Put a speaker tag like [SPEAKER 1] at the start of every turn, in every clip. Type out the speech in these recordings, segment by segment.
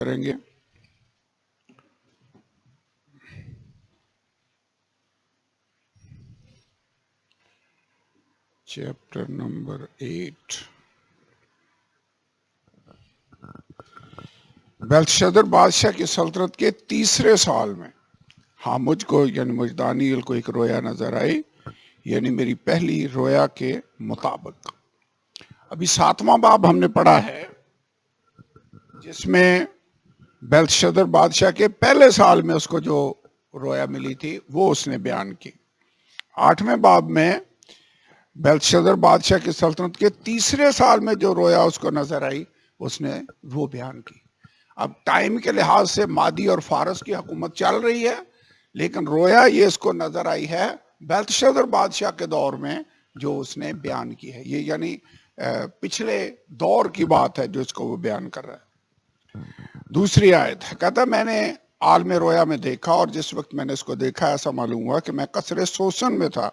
[SPEAKER 1] کریں گے. Chapter number 8. بیلشازر بادشاہ کی سلطنت کے تیسرے سال میں مجھ کو یعنی مجھ دانیل کو ایک رویا نظر آئی، یعنی میری پہلی رویا کے مطابق. ابھی 7واں باب ہم نے پڑھا ہے جس میں بیلشازر بادشاہ کے پہلے سال میں اس کو جو رویا ملی تھی وہ اس نے بیان کی. 8ویں باب میں بیلشازر بادشاہ کی سلطنت کے تیسرے سال میں جو رویا اس کو نظر آئی اس نے وہ بیان کی. اب ٹائم کے لحاظ سے مادی اور فارس کی حکومت چل رہی ہے، لیکن رویا یہ اس کو نظر آئی ہے بیلشازر بادشاہ کے دور میں جو اس نے بیان کی ہے. یہ یعنی پچھلے دور کی بات ہے جو اس کو وہ بیان کر رہا ہے. دوسری آیت کہتا ہے میں نے عالم رویا میں دیکھا، اور جس وقت میں نے اس کو دیکھا ایسا معلوم ہوا کہ میں قصر سوسن میں تھا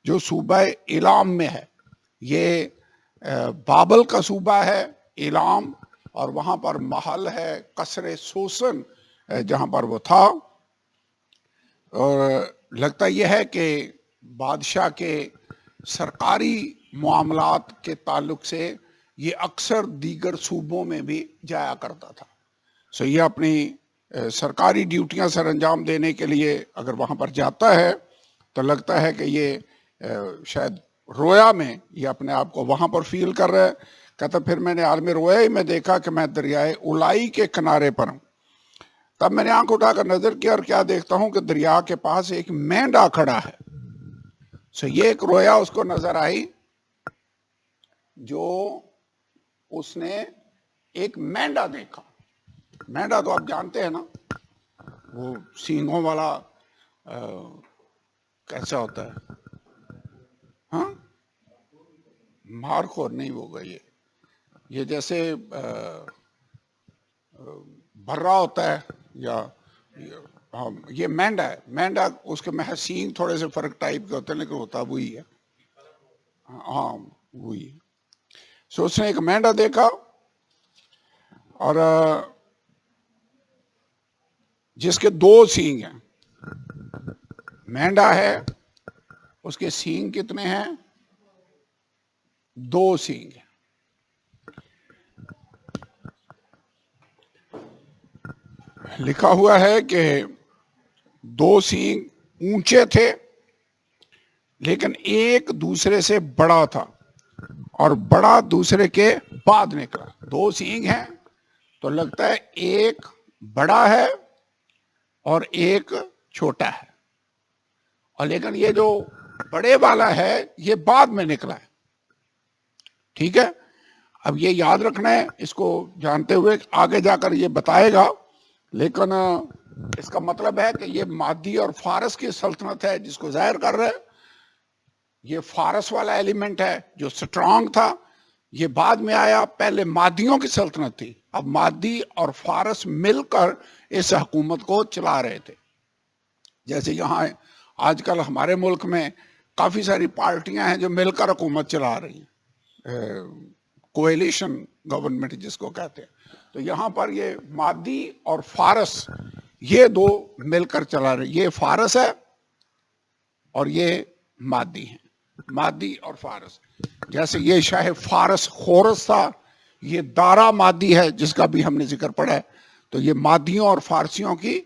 [SPEAKER 1] جو صوبہ ایلام میں ہے. یہ بابل کا صوبہ ہے ایلام، اور وہاں پر محل ہے قصر سوسن جہاں پر وہ تھا. اور لگتا یہ ہے کہ بادشاہ کے سرکاری معاملات کے تعلق سے یہ اکثر دیگر صوبوں میں بھی جایا کرتا تھا. یہ اپنی سرکاری ڈیوٹیاں سر انجام دینے کے لیے اگر وہاں پر جاتا ہے تو لگتا ہے کہ یہ شاید رویا میں یہ اپنے آپ کو وہاں پر فیل کر رہا ہے. کہتا پھر میں نے عالم رویا ہی میں دیکھا کہ میں دریائے اولائی کے کنارے پر ہوں. تب میں نے آنکھ اٹھا کر نظر کیا اور کیا دیکھتا ہوں کہ دریا کے پاس ایک مینڈا کھڑا ہے. یہ ایک رویا اس کو نظر آئی جو اس نے ایک مینڈا دیکھا. مینڈا تو آپ جانتے ہیں نا، وہ سینگوں والا کیسا ہوتا ہے؟ ہاں مارخور نہیں ہوگا، یہ جیسے بھرا ہوتا ہے، یا یہ مینڈا ہے. مینڈا اس کے محض سینگ تھوڑے سے فرق ٹائپ کے ہوتے ہیں لیکن ہوتا وہی ہے. ہاں وہی. اس نے ایک مینڈا دیکھا اور جس کے 2 سینگ ہیں. مینڈا ہے، اس کے سینگ کتنے ہیں؟ 2 سینگ ہیں. لکھا ہوا ہے کہ 2 سینگ اونچے تھے لیکن ایک دوسرے سے بڑا تھا، اور بڑا دوسرے کے بعد نکلا. 2 سینگ ہیں تو لگتا ہے ایک بڑا ہے اور ایک چھوٹا ہے، اور لیکن یہ جو بڑے والا ہے یہ بعد میں نکلا ہے. ٹھیک ہے، اب یہ یاد رکھنا ہے، اس کو جانتے ہوئے آگے جا کر یہ بتائے گا. لیکن اس کا مطلب ہے کہ یہ مادی اور فارس کی سلطنت ہے جس کو ظاہر کر رہا ہے. یہ فارس والا ایلیمنٹ ہے جو سٹرانگ تھا، یہ بعد میں آیا. پہلے مادیوں کی سلطنت تھی، اب مادی اور فارس مل کر اس حکومت کو چلا رہے تھے. جیسے یہاں آج کل ہمارے ملک میں کافی ساری پارٹیاں ہیں جو مل کر حکومت چلا رہی ہیں، کوئلیشن گورنمنٹ جس کو کہتے ہیں. تو یہاں پر یہ مادی اور فارس یہ 2 مل کر چلا رہے. یہ فارس ہے اور یہ مادی ہیں، مادی اور فارس. جیسے یہ شاہ فارس خورس تھا، یہ دارا مادی ہے جس کا بھی ہم نے ذکر پڑھا ہے. تو یہ مادیوں اور فارسیوں کی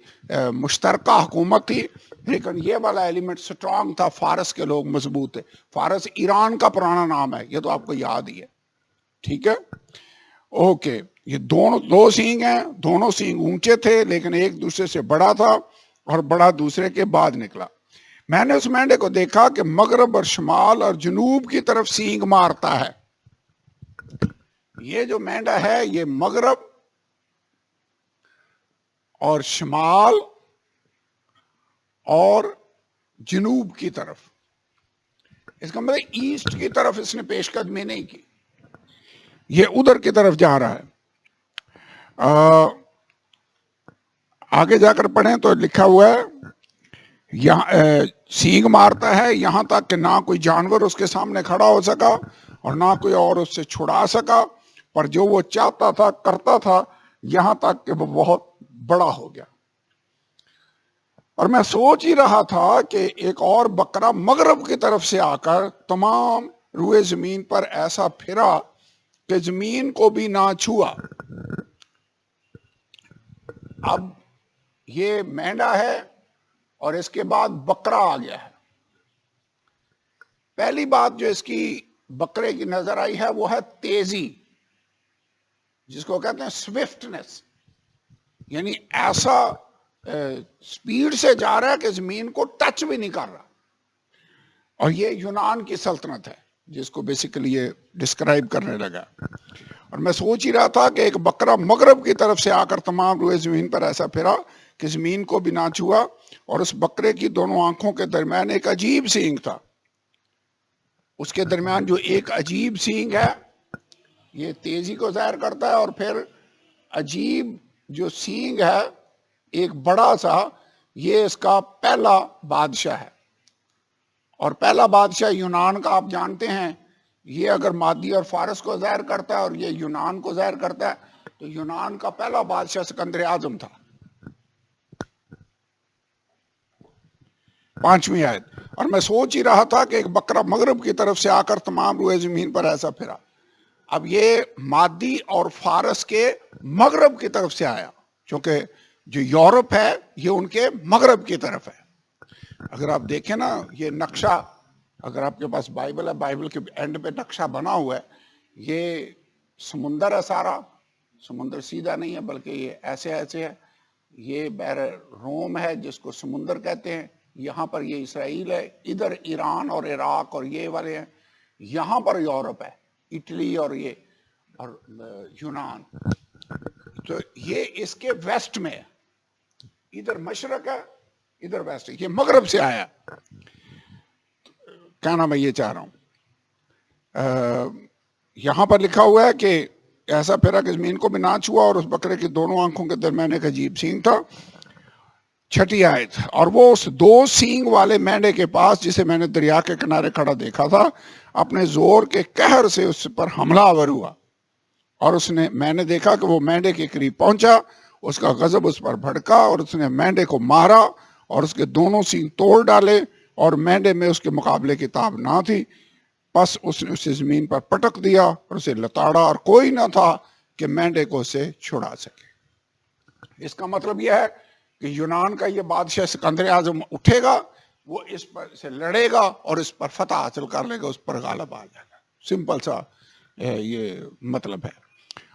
[SPEAKER 1] مشترکہ حکومت تھی، لیکن یہ والا ایلیمنٹ سٹرانگ تھا. فارس کے لوگ مضبوط تھے. فارس ایران کا پرانا نام ہے، یہ تو آپ کو یاد ہی ہے. ٹھیک ہے، اوکے. یہ 2 سینگ ہیں، دونوں سینگ اونچے تھے لیکن ایک دوسرے سے بڑا تھا، اور بڑا دوسرے کے بعد نکلا. میں نے اس مینڈے کو دیکھا کہ مغرب اور شمال اور جنوب کی طرف سینگ مارتا ہے. یہ جو مینڈا ہے یہ مغرب اور شمال اور جنوب کی طرف، اس کا مطلب ایسٹ کی طرف اس نے پیش قدمی نہیں کی، یہ ادھر کی طرف جا رہا ہے. آگے جا کر پڑھیں تو لکھا ہوا ہے یہاں سینگ مارتا ہے یہاں تک کہ نہ کوئی جانور اس کے سامنے کھڑا ہو سکا اور نہ کوئی اور اس سے چھڑا سکا. پر جو وہ چاہتا تھا کرتا تھا، یہاں تک کہ وہ بہت بڑا ہو گیا. اور میں سوچ ہی رہا تھا کہ ایک اور بکرا مغرب کی طرف سے آ کر تمام روئے زمین پر ایسا پھرا کہ زمین کو بھی نہ چھوا. اب یہ مینڈا ہے اور اس کے بعد بکرا آ گیا ہے. پہلی بات جو اس کی بکرے کی نظر آئی ہے وہ ہے تیزی، جس کو کہتے ہیں سوفٹنس، یعنی ایسا سپیڈ سے جا رہا ہے کہ زمین کو ٹچ بھی نہیں کر رہا. اور یہ یونان کی سلطنت ہے جس کو بیسیکلی یہ ڈسکرائب کرنے لگا. اور میں سوچ ہی رہا تھا کہ ایک بکرا مغرب کی طرف سے آ کر تمام روئے زمین پر ایسا پھرا کہ زمین کو بھی نہ چھوا، اور اس بکرے کی دونوں آنکھوں کے درمیان ایک عجیب سینگ تھا. اس کے درمیان جو ایک عجیب سینگ ہے یہ تیزی کو ظاہر کرتا ہے، اور پھر عجیب جو سینگ ہے ایک بڑا سا، یہ اس کا پہلا بادشاہ ہے. اور پہلا بادشاہ یونان کا آپ جانتے ہیں، یہ اگر مادی اور فارس کو ظاہر کرتا ہے اور یہ یونان کو ظاہر کرتا ہے، تو یونان کا پہلا بادشاہ سکندر اعظم تھا. 5ویں آیت. اور میں سوچ ہی رہا تھا کہ ایک بکرا مغرب کی طرف سے آ کر تمام روئے زمین پر ایسا پھرا. اب یہ مادی اور فارس کے مغرب کی طرف سے آیا، کیونکہ جو یورپ ہے یہ ان کے مغرب کی طرف ہے. اگر آپ دیکھیں نا یہ نقشہ، اگر آپ کے پاس بائبل ہے، بائبل کے اینڈ پہ نقشہ بنا ہوا ہے، یہ سمندر ہے سارا. سمندر سیدھا نہیں ہے بلکہ یہ ایسے ایسے ہے. یہ بحر روم ہے جس کو سمندر کہتے ہیں. یہاں پر یہ اسرائیل ہے، ادھر ایران اور عراق اور یہ والے ہیں. یہاں پر یورپ ہے، اٹلی اور یہ اور یونان. تو یہ اس کے ویسٹ میں ہے، ادھر مشرق ہے ادھر ویسٹ ہے. یہ مغرب سے آیا. کہنا میں یہ چاہ رہا ہوں، یہاں پر لکھا ہوا ہے کہ ایسا پھرا کہ زمین کو بھی نہ چھوا، اور اس بکرے کی دونوں آنکھوں کے درمیان ایک عجیب سینگ تھا. 6 آیت. اور وہ اس 2 سینگ والے مینڈے کے پاس جسے میں نے دریا کے کنارے کھڑا دیکھا تھا اپنے زور کے قہر سے اس پر حملہ آور ہوا. اور میں نے دیکھا کہ وہ مینڈے کے قریب پہنچا، اس کا غضب اس پر بھڑکا، اور اس نے مینڈے کو مارا اور اس کے دونوں سینگ توڑ ڈالے، اور مینڈے میں اس کے مقابلے کی تاب نہ تھی. پس اس نے اسے زمین پر پٹک دیا اور اسے لتاڑا، اور کوئی نہ تھا کہ مینڈے کو اسے چھڑا سکے. اس کا مطلب یہ ہے کہ یونان کا یہ بادشاہ سکندر اعظم اٹھے گا، وہ اس پر سے لڑے گا اور اس پر فتح حاصل کر لے گا، اس پر غالب آ جائے گا. سمپل سا یہ مطلب ہے.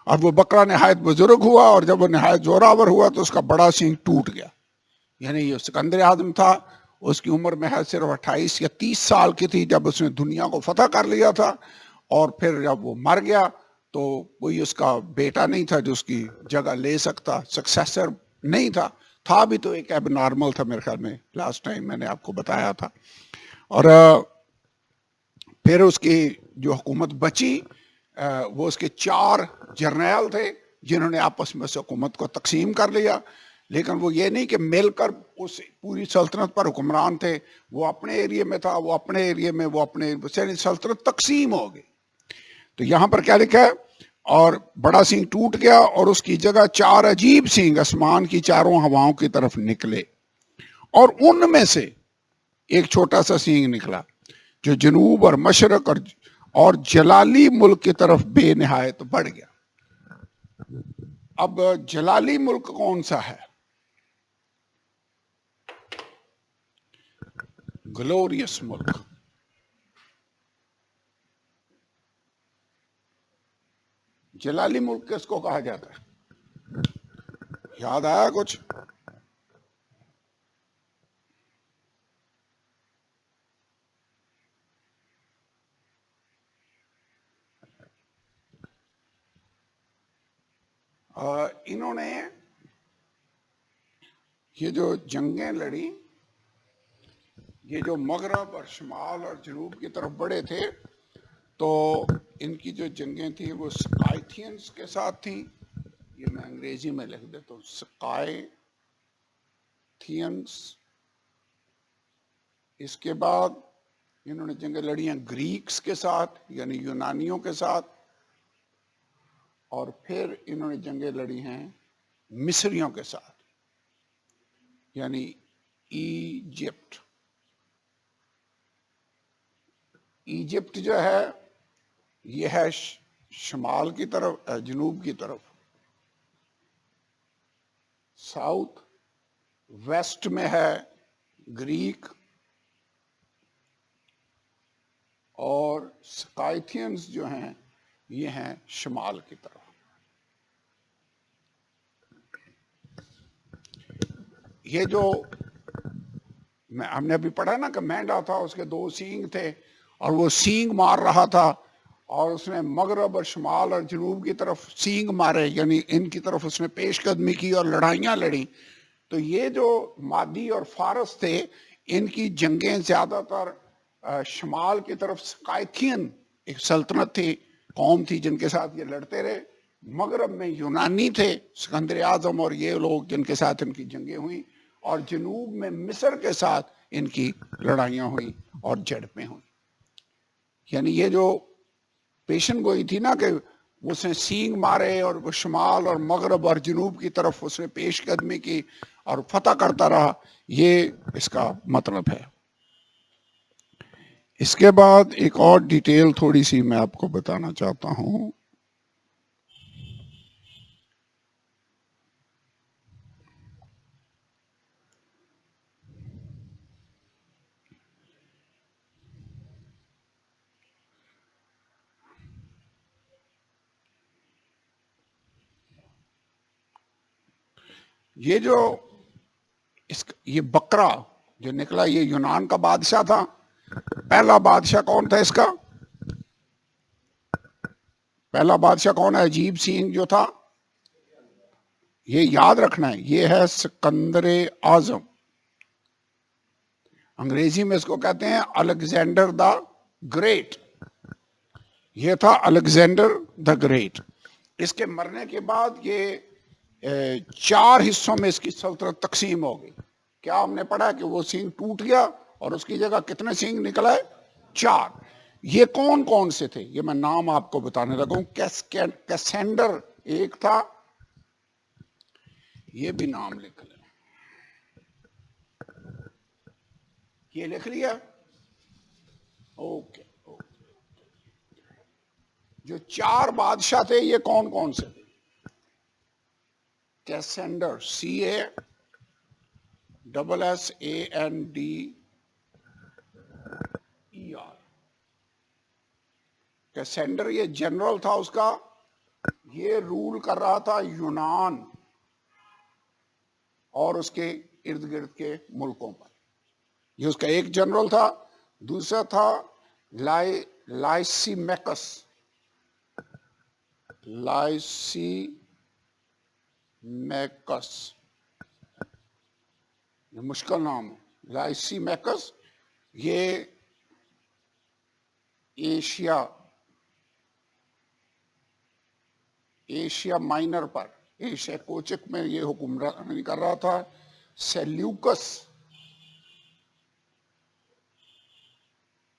[SPEAKER 1] اور وہ بکرا نہایت بزرگ ہوا، اور جب وہ نہایت زوراور ہوا تو اس کا بڑا سینگ ٹوٹ گیا. یعنی یہ سکندر اعظم تھا، اس کی عمر محض صرف 28 یا 30 سال کی تھی جب اس نے دنیا کو فتح کر لیا تھا. اور پھر جب وہ مر گیا تو کوئی اس کا بیٹا نہیں تھا جو اس کی جگہ لے سکتا، سکسیسر نہیں تھا بھی تو ایک ایب نارمل تھا میرے خیال میں، لاسٹ ٹائم میں نے آپ کو بتایا تھا. اور پھر اس کی جو حکومت بچی، وہ اس کے 4 جرنیل تھے جنہوں نے آپس میں اس حکومت کو تقسیم کر لیا. لیکن وہ یہ نہیں کہ مل کر اس پوری سلطنت پر حکمران تھے. وہ اپنے ایریے میں تھا، وہ اپنے ایریے میں، وہ اپنے سلطنت تقسیم ہو گئی. تو یہاں پر کیا لکھا ہے؟ اور بڑا سینگ ٹوٹ گیا اور اس کی جگہ 4 عجیب سینگ آسمان کی چاروں ہواؤں کی طرف نکلے، اور ان میں سے ایک چھوٹا سا سینگ نکلا جو جنوب اور مشرق اور جلالی ملک کی طرف بے نہایت بڑھ گیا. اب جلالی ملک کون سا ہے؟ گلوریس ملک. جلالی ملک کس کو کہا جاتا ہے؟ یاد آیا کچھ؟ انہوں نے یہ جو جنگیں لڑی، یہ جو مغرب اور شمال اور جنوب کی طرف بڑھے تھے، تو ان کی جو جنگیں تھیں وہ سکائتھینز کے ساتھ تھیں. یہ میں انگریزی میں لکھ دیتا ہوں، سکائتھینز. اس کے بعد انہوں نے جنگیں لڑی ہیں گریکس کے ساتھ، یعنی یونانیوں کے ساتھ. اور پھر انہوں نے جنگیں لڑی ہیں مصریوں کے ساتھ، یعنی ایجپٹ۔ ایجپٹ جو ہے یہ ہے شمال کی طرف، جنوب کی طرف، ساؤتھ ویسٹ میں ہے گریک، اور سکائتھینز جو ہیں یہ ہیں شمال کی طرف۔ یہ جو ہم نے ابھی پڑھا نا کہ مینڈا تھا، اس کے 2 سینگ تھے، اور وہ سینگ مار رہا تھا، اور اس نے مغرب اور شمال اور جنوب کی طرف سینگ مارے، یعنی ان کی طرف اس نے پیش قدمی کی اور لڑائیاں لڑیں۔ تو یہ جو مادی اور فارس تھے، ان کی جنگیں زیادہ تر شمال کی طرف سکائتھین ایک سلطنت تھی، قوم تھی، جن کے ساتھ یہ لڑتے رہے۔ مغرب میں یونانی تھے، سکندر اعظم اور یہ لوگ، جن کے ساتھ ان کی جنگیں ہوئیں، اور جنوب میں مصر کے ساتھ ان کی لڑائیاں ہوئیں اور جھڑپیں ہوئیں۔ یعنی یہ جو پیشن گوئی تھی نا کہ اس نے سینگ مارے، اور وہ شمال اور مغرب اور جنوب کی طرف اس نے پیش قدمی کی اور فتح کرتا رہا، یہ اس کا مطلب ہے۔ اس کے بعد ایک اور ڈیٹیل تھوڑی سی میں آپ کو بتانا چاہتا ہوں۔ یہ جو یہ بکرا جو نکلا، یہ یونان کا بادشاہ تھا۔ پہلا بادشاہ کون تھا اس کا؟ پہلا بادشاہ کون ہے عجیب سینگ جو تھا؟ یہ یاد رکھنا ہے، یہ ہے سکندر اعظم۔ انگریزی میں اس کو کہتے ہیں الیگزینڈر دا گریٹ۔ یہ تھا الیگزینڈر دا گریٹ۔ اس کے مرنے کے بعد یہ 4 حصوں میں اس کی سلطنت تقسیم ہو گئی۔ کیا ہم نے پڑھا کہ وہ سینگ ٹوٹ گیا اور اس کی جگہ کتنے سینگ نکلا ہے؟ 4۔ یہ کون کون سے تھے؟ یہ میں نام آپ کو بتانے لگا ہوں۔ کیسینڈر ایک تھا، یہ بھی نام لکھ لیں، یہ لکھ لیا؟ اوکے۔ جو 4 بادشاہ تھے یہ کون کون سے تھے؟ کیسینڈر، CASSANDER۔ کیسینڈر یہ جنرل تھا اس کا، یہ رول کر رہا تھا یونان اور اس کے ارد گرد کے ملکوں پر۔ یہ اس کا ایک جنرل تھا۔ دوسرا تھا لائسی میکس، یہ مشکل نام ہے، لائسی میکس۔ یہ ایشیا مائنر پر، ایشیا کوچک میں یہ حکمرانی کر رہا تھا۔ سیلیوکس،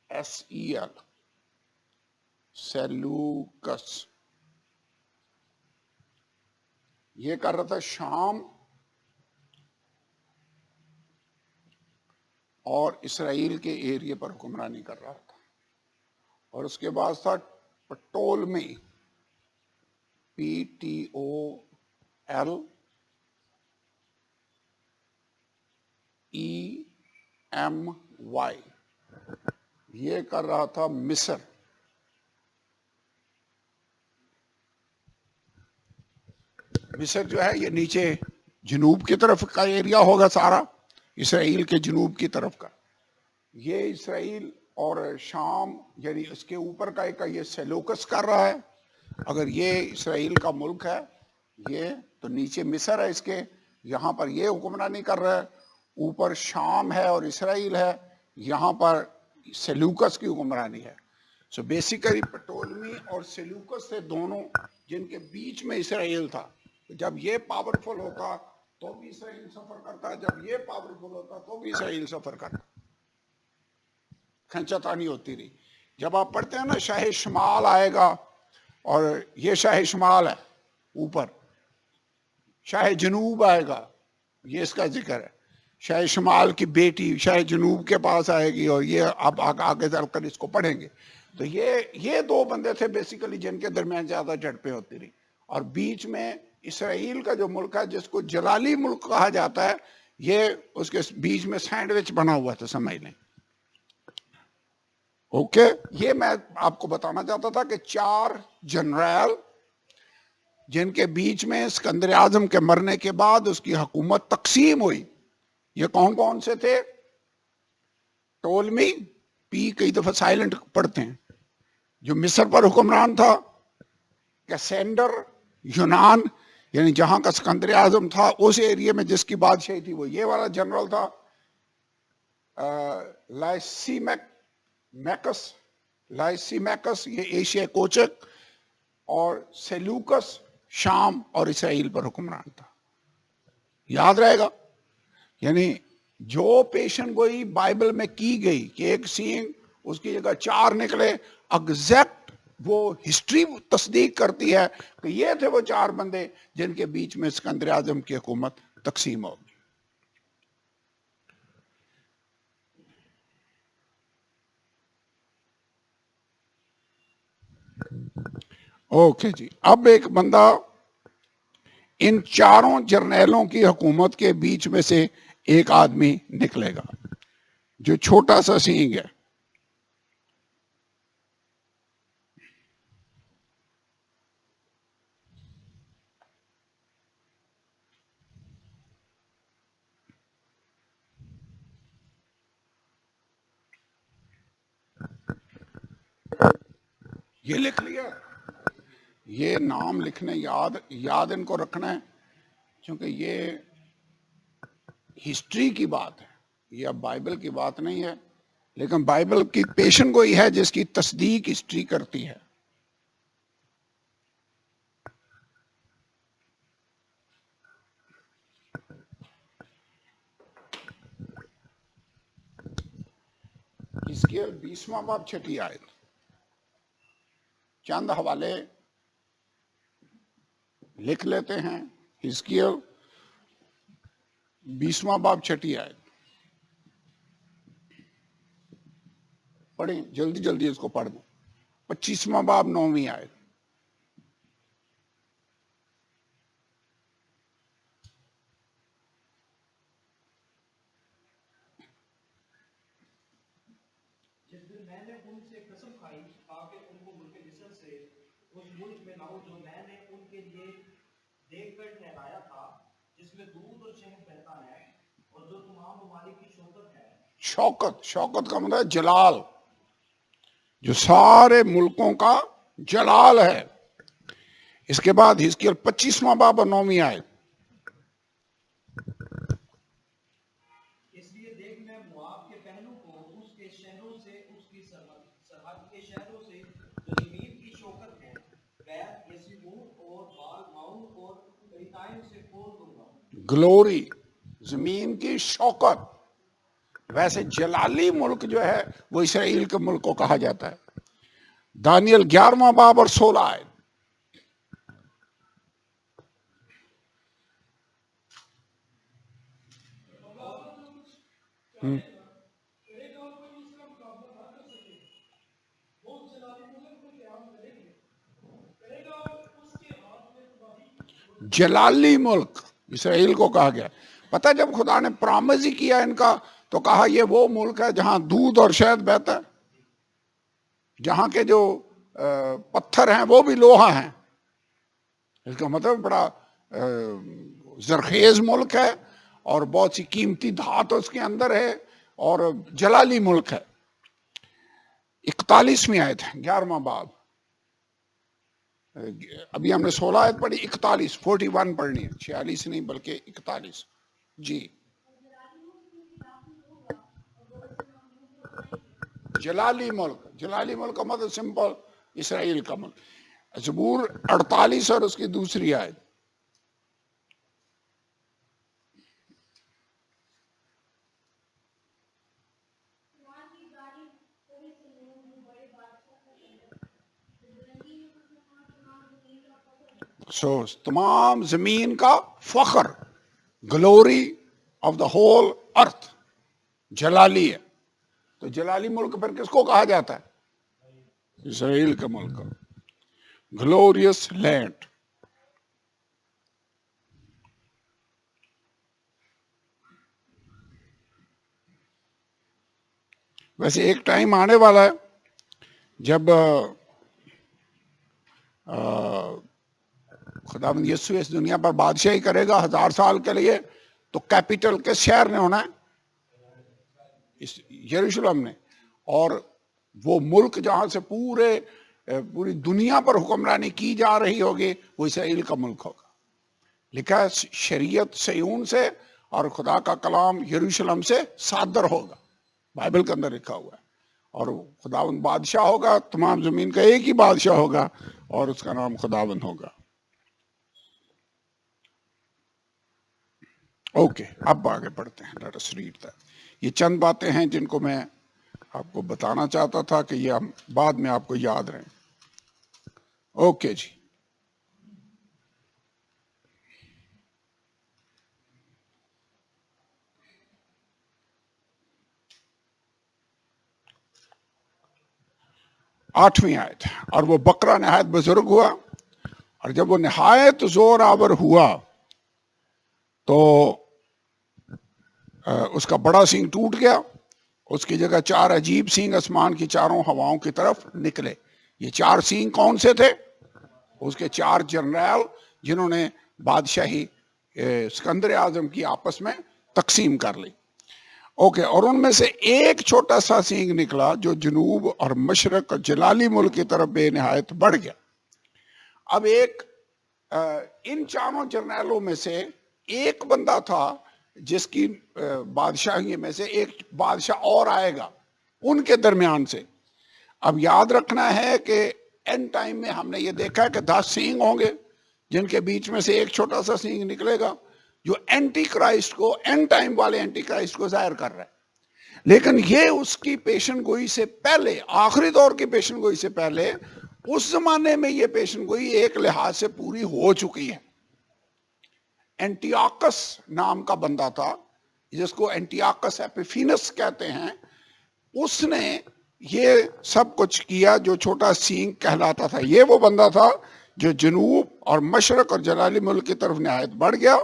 [SPEAKER 1] SEL، سیلوکس، یہ کر رہا تھا شام اور اسرائیل کے ایریے پر حکمرانی کر رہا تھا۔ اور اس کے بعد تھا پٹولمی، PTOLEMY، یہ کر رہا تھا مصر۔ مصر جو ہے یہ نیچے جنوب کی طرف کا ایریا ہوگا سارا، اسرائیل کے جنوب کی طرف کا۔ یہ اسرائیل اور شام یعنی اس کے اوپر کا ایک یہ سیلوکس کر رہا ہے۔ اگر یہ اسرائیل کا ملک ہے یہ، تو نیچے مصر ہے اس کے، یہاں پر یہ حکمرانی کر رہا ہے۔ اوپر شام ہے اور اسرائیل ہے، یہاں پر سیلوکس کی حکمرانی ہے۔ سو بیسیکلی پٹولمی اور سیلوکس سے دونوں، جن کے بیچ میں اسرائیل تھا۔ جب یہ پاورفل ہوتا تو بھی اسرائیل سفر کرتا، جب یہ پاورفل ہوتا تو بھی اسرائیل سفر کرتا، کھنچا تانی ہوتی رہی۔ جب آپ پڑھتے ہیں نا شاہ شمال آئے گا اور یہ شاہ شمال ہے اوپر، شاہ جنوب آئے گا، یہ اس کا ذکر ہے، شاہ شمال کی بیٹی شاہ جنوب کے پاس آئے گی، اور یہ اب آگے چل کر اس کو پڑھیں گے. تو یہ دو بندے تھے بیسیکلی جن کے درمیان زیادہ جھڑپیں ہوتی رہی. اور بیچ میں اسرائیل کا جو ملک ہے جس کو جلالی ملک کہا جاتا ہے، یہ اس کے بیچ میں سینڈوچ بنا ہوا تھا، سمجھ لیں. اوکے، یہ میں آپ کو بتانا چاہتا تھا کہ 4 جنرل جن کے بیچ میں اسکندر اعظم کے مرنے کے بعد اس کی حکومت تقسیم ہوئی، یہ کون کون سے تھے؟ ٹولمی، پی کئی دفعہ سائلنٹ پڑھتے ہیں، جو مصر پر حکمران تھا. کیسینڈر یونان، یعنی جہاں کا اسکندر اعظم تھا اس ایریے میں جس کی بادشاہی تھی وہ یہ والا جنرل تھا. لائسی میکس یہ ایشیا کوچک، اور سیلوکس شام اور اسرائیل پر حکمران تھا. یاد رہے گا، یعنی جو پیشن گوئی بائبل میں کی گئی کہ ایک سینگ اس کی جگہ 4 نکلے، ایگزیکٹ وہ ہسٹری تصدیق کرتی ہے کہ یہ تھے وہ 4 بندے جن کے بیچ میں اسکندر اعظم کی حکومت تقسیم ہوگی. اوکے جی، اب ایک بندہ ان 4 جرنیلوں کی حکومت کے بیچ میں سے ایک آدمی نکلے گا جو چھوٹا سا سینگ ہے. یہ لکھ لیا، یہ نام لکھنے یاد ان کو رکھنا ہے، کیونکہ یہ ہسٹری کی بات ہے، یہ اب بائبل کی بات نہیں ہے، لیکن بائبل کی پیشن گوئی ہے جس کی تصدیق ہسٹری کرتی ہے. حزقیل 20واں باب 6 آیت. چند حوالے لکھ لیتے ہیں. حزقیل 20واں باب 6 آیت پڑھیں، جلدی جلدی اس کو پڑھ دیں. 25واں باب 9ویں آیت.
[SPEAKER 2] جس دن میں نے ان سے قسم کھائی تاکہ ان کو ملک مصر سے اس ملک میں لاؤ جو میں نے ان کے لیے دیکھ کر ٹھہرایا تھا، جس میں دودھ اور شہد بہتا ہے، اور جو تمام ممالک کی شوکت ہے.
[SPEAKER 1] شوکت کا مطلب ہے جلال، جو سارے ملکوں کا جلال ہے. اس کے بعد حزقیل 25واں باب اور 9ویں آیت.
[SPEAKER 2] اس لیے دیکھ میں مواب کے پہلو کو اس کے شہروں سے، اس کی سرحد کے شہروں سے جو زمین کی شوکت ہے، بیت یسیمون اور بال معون اور کریتائم سے کھول دوں گا.
[SPEAKER 1] گلوری، زمین کی شوکت. ویسے جلالی ملک جو ہے وہ اسرائیل کے ملک کو کہا جاتا ہے. دانیل 11واں باب اور 16 آیت. جلالی ملک اسرائیل کو کہا گیا. پتہ جب خدا نے پرامز ہی کیا ان کا تو کہا یہ وہ ملک ہے جہاں دودھ اور شہد بہتا ہے، جہاں کے جو پتھر ہیں وہ بھی لوہا ہیں. اس کا مطلب بڑا زرخیز ملک ہے، اور بہت سی قیمتی دھات اس کے اندر ہے، اور جلالی ملک ہے. 41ویں آیت ہے 11واں باب. ابھی ہم نے 16 آیت پڑھی، 41 پڑھنی ہے، 46 نہیں بلکہ 41. جی، جلالی ملک کا مطلب سمپل اسرائیل کا ملک. زبور 48 اور اس کی دوسری آیت. سو تمام زمین کا فخر، glory of the whole earth جلالی ہے. تو جلالی ملک پھر کس کو کہا جاتا ہے؟ اسرائیل کا ملک، گلوریس لینڈ. ویسے ایک ٹائم آنے والا ہے جب خداوند یسوع اس دنیا پر بادشاہی کرے گا 1000 سال کے لیے. تو کیپٹل کس شہر نے ہونا ہے؟ یروشلم نے. اور وہ ملک جہاں سے پوری دنیا پر حکمرانی کی جا رہی ہوگی وہ اسرائیل کا ملک ہوگا. لکھا ہے شریعت سیون سے اور خدا کا کلام یروشلم سے صادر ہوگا، بائبل کے اندر لکھا ہوا ہے. اور خداوند بادشاہ ہوگا، تمام زمین کا ایک ہی بادشاہ ہوگا اور اس کا نام خداوند ہوگا. اوکے، اب آگے پڑھتے ہیں. Let us read that. یہ چند باتیں ہیں جن کو میں آپ کو بتانا چاہتا تھا کہ یہ بعد میں آپ کو یاد رہیں. اوکے جی. آٹھویں آیت. اور وہ بکرا نہایت بزرگ ہوا، اور جب وہ نہایت زور آور ہوا تو اس کا بڑا سینگ ٹوٹ گیا. اس کی جگہ 4 عجیب سینگ آسمان کی چاروں ہواؤں کی طرف نکلے. یہ 4 سینگ کون سے تھے؟ اس کے 4 جنرل جنہوں نے بادشاہی اسکندر اعظم کی آپس میں تقسیم کر لی. اوکے. اور ان میں سے ایک چھوٹا سا سینگ نکلا جو جنوب اور مشرق اور جلالی ملک کی طرف بے نہایت بڑھ گیا. اب ان چاروں جرنیلوں میں سے ایک بندہ تھا جس کی بادشاہی میں سے ایک بادشاہ اور آئے گا ان کے درمیان سے. اب یاد رکھنا ہے کہ اینڈ ٹائم میں ہم نے یہ دیکھا ہے کہ 10 سینگ ہوں گے جن کے بیچ میں سے ایک چھوٹا سا سینگ نکلے گا جو اینٹی کرائسٹ کو، اینڈ ٹائم والے اینٹی کرائسٹ کو ظاہر کر رہا ہے. لیکن یہ اس کی پیشن گوئی سے پہلے، آخری دور کی پیشن گوئی سے پہلے، اس زمانے میں یہ پیشن گوئی ایک لحاظ سے پوری ہو چکی ہے. اینٹیاکس نام کا بندہ تھا جس کو اینٹیاکس ایپیفینس کہتے ہیں. اس نے یہ سب کچھ کیا جو چھوٹا سینگ کہلاتا تھا. یہ وہ بندہ تھا جو جنوب اور مشرق اور جلالی ملک کی طرف نہایت بڑھ گیا.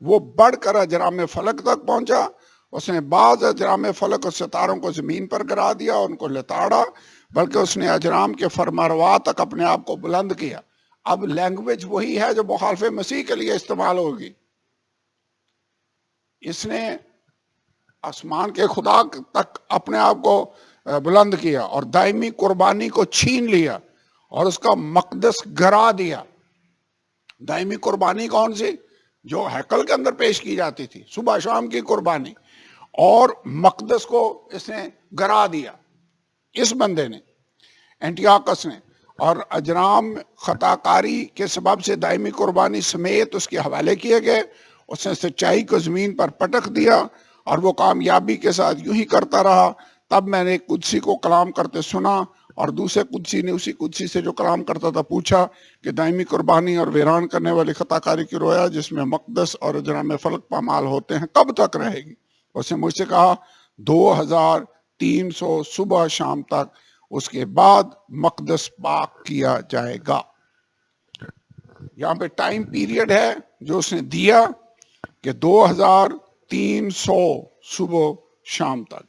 [SPEAKER 1] وہ بڑھ کر اجرام فلک تک پہنچا. اس نے بعض اجرام فلک اور ستاروں کو زمین پر گرا دیا، ان کو لتاڑا، بلکہ اس نے اجرام کے فرمانروا تک اپنے آپ کو بلند کیا. اب لینگویج وہی ہے جو مخالف مسیح کے لیے استعمال ہوگی. اس نے آسمان کے خدا تک اپنے آپ کو بلند کیا اور دائمی قربانی کو چھین لیا اور اس کا مقدس گرا دیا. دائمی قربانی کون سی؟ جو ہیکل کے اندر پیش کی جاتی تھی، صبح شام کی قربانی. اور مقدس کو اس نے گرا دیا، اس بندے نے، اینٹیاکس نے. اور اجرام خطا کاری کے سبب سے دائمی قربانی سمیت اس کے حوالے کیے گئے. اس نے سچائی کو زمین پر پٹک دیا اور وہ کامیابی کے ساتھ یوں ہی کرتا رہا. تب میں نے ایک قدسی کو کلام کرتے سنا، اور دوسرے قدسی نے اسی قدسی سے جو کلام کرتا تھا پوچھا کہ دائمی قربانی اور ویران کرنے والی خطا کاری کی رویا جس میں مقدس اور اجرام فلک پامال ہوتے ہیں کب تک رہے گی؟ اس نے مجھ سے کہا 2300 صبح شام تک، اس کے بعد مقدس پاک کیا جائے گا. یہاں پہ ٹائم پیریڈ ہے جو اس نے دیا کہ 2300 صبح شام تک.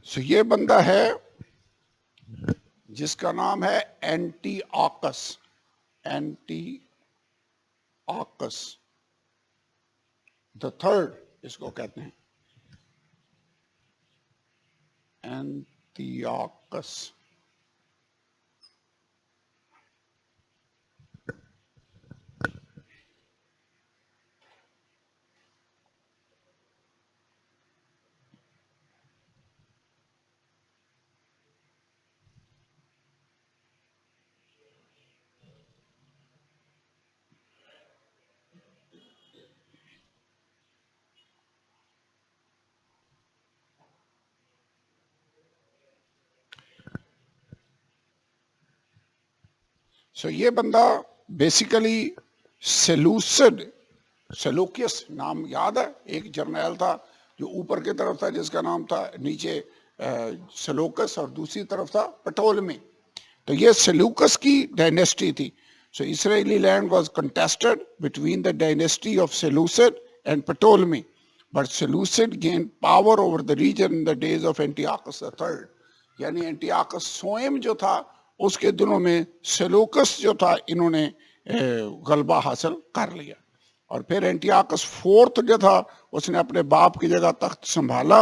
[SPEAKER 1] سو یہ بندہ ہے جس کا نام ہے اینٹی آکس. اینٹی آکس دا تھرڈ اس کو کہتے ہیں، اینٹی آکس. سو یہ بندہ بیسیکلی سیلوکیس نام یاد ہے، ایک جرنیل تھا جو اوپر کی طرف تھا جس کا نام تھا نیچے سیلوکس، اور دوسری طرف تھا پٹولمی. تو یہ سیلوکس کی ڈائنیسٹی تھی. So Israeli land was contested between the dynasty of Seleucid and Ptolemy, but Seleucid gain power over the region in the days of Antiochus the third. یعنی اینٹیاکس سوئم جو تھا اس کے دنوں میں سیلوکس جو تھا انہوں نے غلبہ حاصل کر لیا. اور پھر اینٹیاکس فورتھ جو تھا اس نے اپنے باپ کی جگہ تخت سنبھالا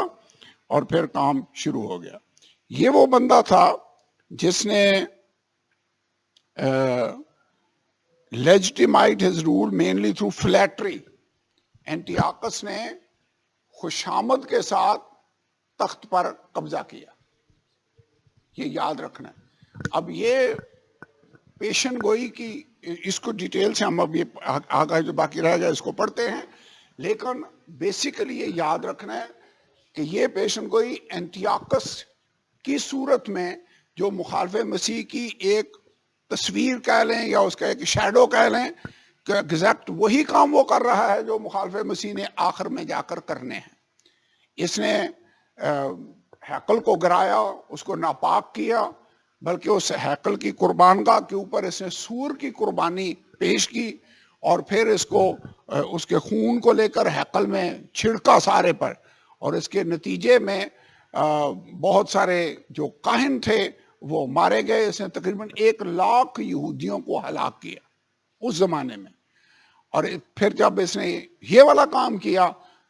[SPEAKER 1] اور پھر کام شروع ہو گیا. یہ وہ بندہ تھا جس نے legitimate his rule mainly through flattery. اینٹیاکس نے خوشامد کے ساتھ تخت پر قبضہ کیا، یہ یاد رکھنا ہے. اب یہ پیشن گوئی کی اس کو ڈیٹیل سے ہم اب یہ آگے جو باقی رہ گیا اس کو پڑھتے ہیں، لیکن بیسیکلی یہ یاد رکھنا ہے کہ یہ پیشن گوئی اینٹیاکس کی صورت میں جو مخالف مسیح کی ایک تصویر کہہ لیں یا اس کا ایک شیڈو کہہ لیں کہ ایگزیکٹ وہی کام وہ کر رہا ہے جو مخالف مسیح نے آخر میں جا کر کرنے ہیں. اس نے ہیکل کو گرایا، اس کو ناپاک کیا، بلکہ اس ہیکل کی قربانگاہ کے اوپر اس نے سور کی قربانی پیش کی اور پھر اس کو اس کے خون کو لے کر ہیکل میں چھڑکا سارے پر، اور اس کے نتیجے میں بہت سارے جو کاہن تھے وہ مارے گئے. اس نے تقریباً 1,00,000 یہودیوں کو ہلاک کیا اس زمانے میں. اور پھر جب اس نے یہ والا کام کیا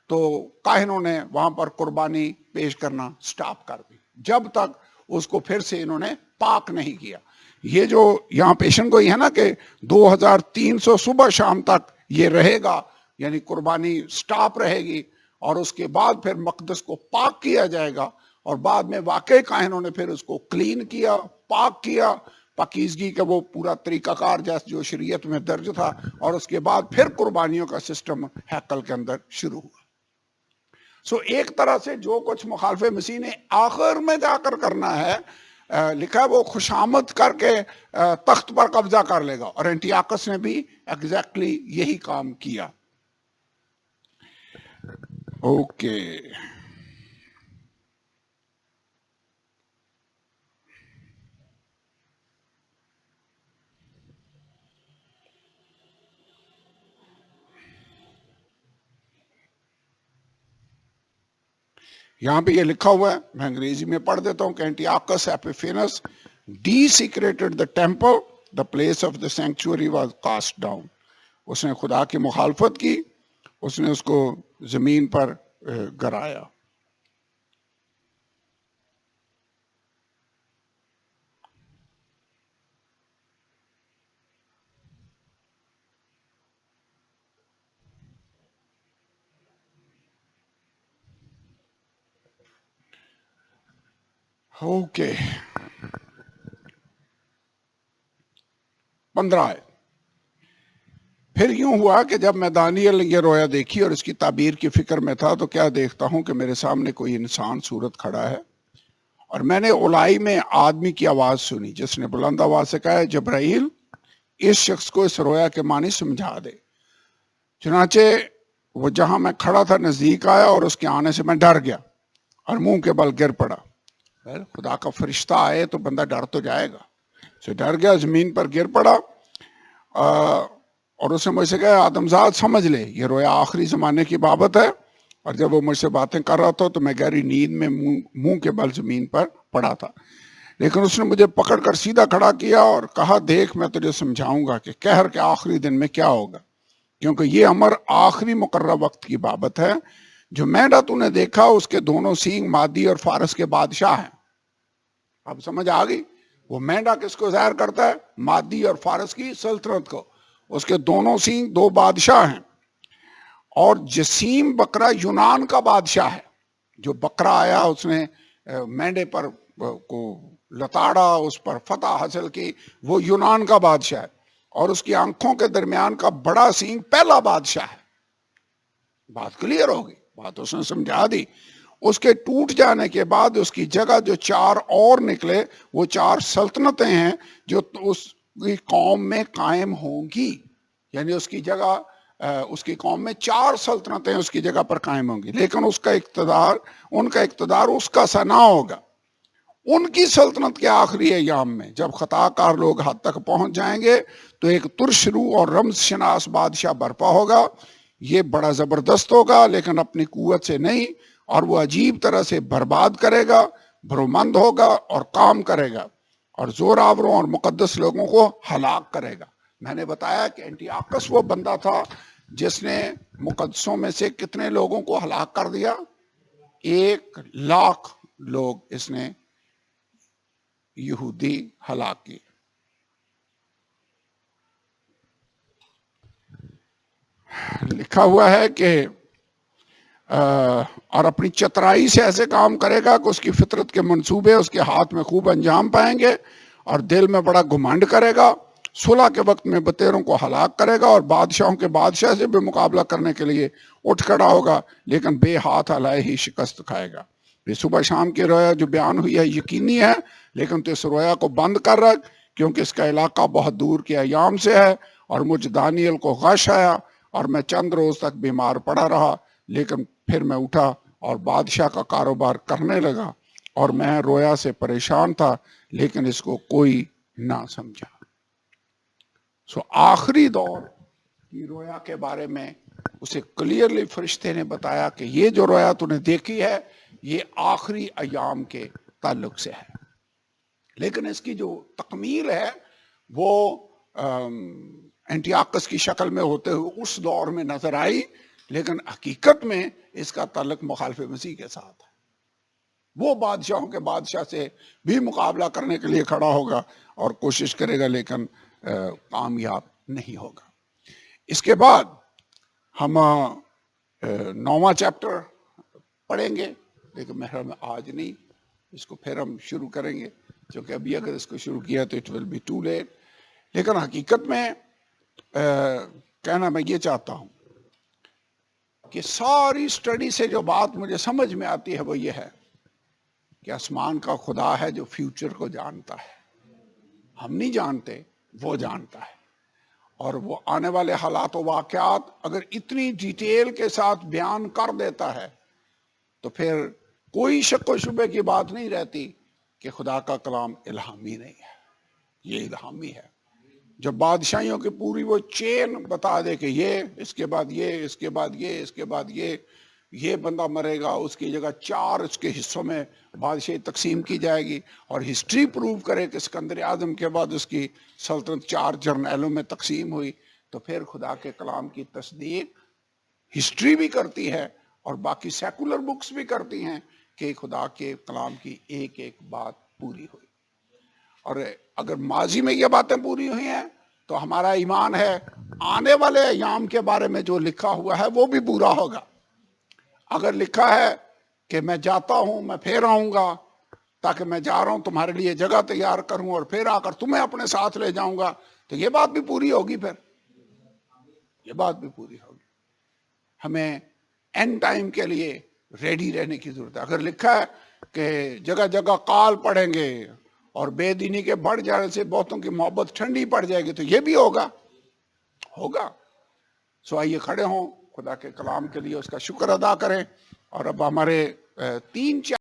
[SPEAKER 1] تو کاہنوں نے وہاں پر قربانی پیش کرنا سٹاپ کر دی جب تک اس کو پھر سے انہوں نے پاک نہیں کیا. یہ جو یہاں پیشن گوئی ہے نا کہ 2300 صبح شام تک یہ رہے گا، یعنی قربانی سٹاپ رہے گی، اور اس کے بعد پھر مقدس کو پاک کیا جائے گا، اور بعد میں واقعی کاہنوں نے پھر اس کو کلین کیا، پاک کیا، پاکیزگی کا وہ پورا طریقہ کار جیسے جو شریعت میں درج تھا، اور اس کے بعد پھر قربانیوں کا سسٹم ہیکل کے اندر شروع ہوا. سو ایک طرح سے جو کچھ مخالف مسیح نے آخر میں جا کر کرنا ہے لکھا ہے وہ خوشامد کر کے تخت پر قبضہ کر لے گا، اور اینٹیاکس نے بھی ایگزیکٹلی یہی کام کیا. اوکے یہاں پہ یہ لکھا ہوا ہے، میں انگریزی میں پڑھ دیتا ہوں کہ اینٹیاکس ایپیفینس desecrated the temple, the place of the sanctuary was cast down. اس نے خدا کی مخالفت کی، اس نے اس کو زمین پر گرایا. اوکے 15 ہے. پھر یوں ہوا کہ جب میں دانیل نے یہ رویا دیکھی اور اس کی تعبیر کی فکر میں تھا تو کیا دیکھتا ہوں کہ میرے سامنے کوئی انسان صورت کھڑا ہے، اور میں نے اولائی میں آدمی کی آواز سنی جس نے بلند آواز سے کہا، جبرائیل اس شخص کو اس رویا کے معنی سمجھا دے. چنانچہ وہ جہاں میں کھڑا تھا نزدیک آیا اور اس کے آنے سے میں ڈر گیا اور منہ کے بل گر پڑا. خدا کا فرشتہ آئے تو بندہ ڈر تو جائے گا. سے ڈر گیا، زمین پر گر پڑا، اور اس نے مجھ سے کہا، آدمزاد سمجھ لے یہ رویا آخری زمانے کی بابت ہے. اور جب وہ مجھ سے باتیں کر رہا تھا تو میں گہری نیند میں منہ کے بل زمین پر پڑا تھا. لیکن اس نے مجھے پکڑ کر سیدھا کھڑا کیا اور کہا، دیکھ میں تجھے سمجھاؤں گا کہ قہر کے آخری دن میں کیا ہوگا، کیونکہ یہ امر آخری مقررہ وقت کی بابت ہے. جو مینڈا تو نے دیکھا اس کے دونوں سینگ مادی اور فارس کے بادشاہ ہیں. اب سمجھ آ گئی، وہ مینڈا کس کو ظاہر کرتا ہے؟ مادی اور فارس کی سلطنت کو. اس کے دونوں سینگ 2 بادشاہ ہیں. اور جسیم بکرا یونان کا بادشاہ ہے. جو بکرا آیا اس نے مینڈے پر کو لتاڑا، اس پر فتح حاصل کی، وہ یونان کا بادشاہ ہے. اور اس کی آنکھوں کے درمیان کا بڑا سینگ پہلا بادشاہ ہے. بات کلیئر ہوگی، بات اس نے سمجھا دی. اس کے ٹوٹ جانے کے بعد اس کی جگہ جو 4 اور نکلے وہ 4 سلطنتیں ہیں جو اس کی قوم میں قائم ہوں گی، یعنی اس کی جگہ اس کی قوم میں 4 سلطنتیں اس کی جگہ پر قائم ہوں گی، لیکن اس کا اقتدار، ان کا اقتدار اس کا سا نہ ہوگا۔ ان کی سلطنت کے آخری ایام میں جب خطا کار لوگ حد تک پہنچ جائیں گے تو ایک ترش روح اور رمز شناس بادشاہ برپا ہوگا۔ یہ بڑا زبردست ہوگا لیکن اپنی قوت سے نہیں، اور وہ عجیب طرح سے برباد کرے گا، بھرومند ہوگا اور کام کرے گا، اور زور آوروں اور مقدس لوگوں کو ہلاک کرے گا۔ میں نے بتایا کہ اینٹی-آکس وہ بندہ تھا جس نے مقدسوں میں سے کتنے لوگوں کو ہلاک کر دیا؟ 1,00,000 لوگ اس نے یہودی ہلاک کیے۔ لکھا ہوا ہے کہ اور اپنی چترائی سے ایسے کام کرے گا کہ اس کی فطرت کے منصوبے اس کے ہاتھ میں خوب انجام پائیں گے، اور دل میں بڑا گھمنڈ کرے گا، صلح کے وقت میں بطیروں کو ہلاک کرے گا، اور بادشاہوں کے بادشاہ سے بھی مقابلہ کرنے کے لیے اٹھ کھڑا ہوگا، لیکن بے ہاتھ ہلائے ہی شکست کھائے گا۔ یہ صبح شام کی رویا جو بیان ہوئی ہے یقینی ہے، لیکن تو اس رویا کو بند کر رکھ، کیونکہ اس کا علاقہ بہت دور کے ایام سے ہے، اور مجھ دانیل کو غش آیا اور میں چند روز تک بیمار پڑا رہا، لیکن پھر میں اٹھا اور بادشاہ کا کاروبار کرنے لگا، اور میں رویا سے پریشان تھا لیکن اس کو کوئی نہ سمجھا۔ آخری دور کی رویا کے بارے میں اسے کلیئرلی فرشتے نے بتایا کہ یہ جو رویا تو نے دیکھی ہے یہ آخری ایام کے تعلق سے ہے، لیکن اس کی جو تکمیل ہے وہ اینٹی-آکس کی شکل میں ہوتے ہوئے اس دور میں نظر آئی، لیکن حقیقت میں اس کا تعلق مخالف مسیح کے ساتھ ہے۔ وہ بادشاہوں کے بادشاہ سے بھی مقابلہ کرنے کے لیے کھڑا ہوگا اور کوشش کرے گا، لیکن کامیاب نہیں ہوگا۔ اس کے بعد ہم 9واں چیپٹر پڑھیں گے، لیکن محرم آج نہیں، اس کو پھر ہم شروع کریں گے، کیونکہ ابھی اگر اس کو شروع کیا تو it will be too late. لیکن حقیقت میں کہنا میں یہ چاہتا ہوں کہ ساری اسٹڈی سے جو بات مجھے سمجھ میں آتی ہے وہ یہ ہے کہ آسمان کا خدا ہے جو فیوچر کو جانتا ہے، ہم نہیں جانتے، وہ جانتا ہے، اور وہ آنے والے حالات و واقعات اگر اتنی ڈیٹیل کے ساتھ بیان کر دیتا ہے تو پھر کوئی شک و شبے کی بات نہیں رہتی کہ خدا کا کلام الہامی نہیں ہے، یہ الہامی ہے۔ جب بادشاہیوں کی پوری وہ چین بتا دے کہ یہ اس کے بعد یہ، اس کے بعد یہ، اس کے بعد یہ بندہ مرے گا، اس کی جگہ 4 اس کے حصوں میں بادشاہی تقسیم کی جائے گی، اور ہسٹری پروو کرے کہ اسکندر اعظم کے بعد اس کی سلطنت 4 جرنیلوں میں تقسیم ہوئی، تو پھر خدا کے کلام کی تصدیق ہسٹری بھی کرتی ہے اور باقی سیکولر بکس بھی کرتی ہیں کہ خدا کے کلام کی ایک ایک بات پوری ہوئی۔ اور اگر ماضی میں یہ باتیں پوری ہوئی ہیں تو ہمارا ایمان ہے آنے والے ایام کے بارے میں جو لکھا ہوا ہے وہ بھی پورا ہوگا۔ اگر لکھا ہے کہ میں جاتا ہوں، میں پھر آؤں گا، تاکہ میں جا رہا ہوں تمہارے لیے جگہ تیار کروں اور پھر آ کر تمہیں اپنے ساتھ لے جاؤں گا، تو یہ بات بھی پوری ہوگی، پھر یہ بات بھی پوری ہوگی۔ ہمیں اینڈ ٹائم کے لیے ریڈی رہنے کی ضرورت ہے۔ اگر لکھا ہے کہ جگہ جگہ قال پڑیں گے اور بے دینی کے بڑھ جانے سے بہتوں کی محبت ٹھنڈی پڑ جائے گی، تو یہ بھی ہوگا۔ آئیے کھڑے ہوں، خدا کے کلام کے لیے اس کا شکر ادا کریں، اور اب ہمارے 3